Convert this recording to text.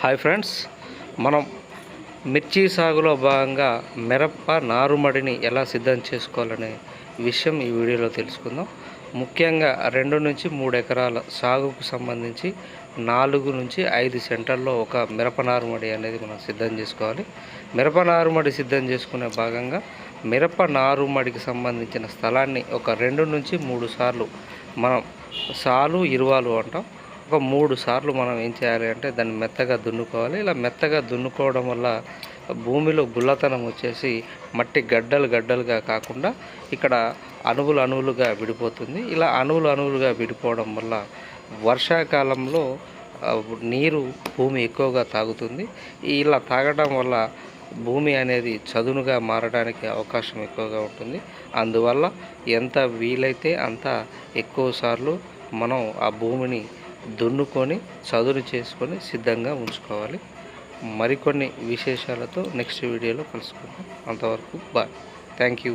Hi friends, మనం మిర్చి సాగులో భాగంగా మిరప నారుమడిని ఎలా సిద్ధం చేసుకోవాలనే విషయం ఈ వీడియోలో తెలుసుకుందాం. ముఖ్యంగా 2 నుంచి 3 ఎకరాల సాగుకు సంబంధించి 4 నుంచి 5 సెంటర్లో ఒక మిరప నారుమడి అనేది మనం సిద్ధం చేసుకోవాలి. మిరప నారుమడి సిద్ధం చేసుకునే భాగంగా మిరప నారుమడికి సంబంధించిన స్థలాన్ని ఒక 2 నుంచి 3 సార్లు మనం సాలు ఇరువాలు అంటాం. ఒక 3 సార్లు మనం ఏం చేయాలి అంటే దాన్ని మెత్తగా దున్నుకోవాలి. ఇలా మెత్తగా దున్నుకోవడం వల్ల భూమిలో గుల్లతనం వచ్చేసి మట్టి గడ్డలుగా కాకుండా ఇక్కడ అణువులుగా విడిపోతుంది. ఇలా అణువులుగా విడిపోవడం వల్ల వర్షాకాలంలో నీరు భూమి ఎక్కువగా తాగుతుంది. ఇలా తాగడం వల్ల భూమి అనేది చదునుగా మారడానికి అవకాశం ఎక్కువగా ఉంటుంది. అందువల్ల ఎంత వీలైతే అంత ఎక్కువ సార్లు మనం ఆ భూమిని దున్నుకొని చదును చేసుకొని సిద్ధంగా ఉంచుకోవాలి. మరికొన్ని విశేషాలతో నెక్స్ట్ వీడియోలో కలుసుకుందాం. అంతవరకు బాయ్. Thank you.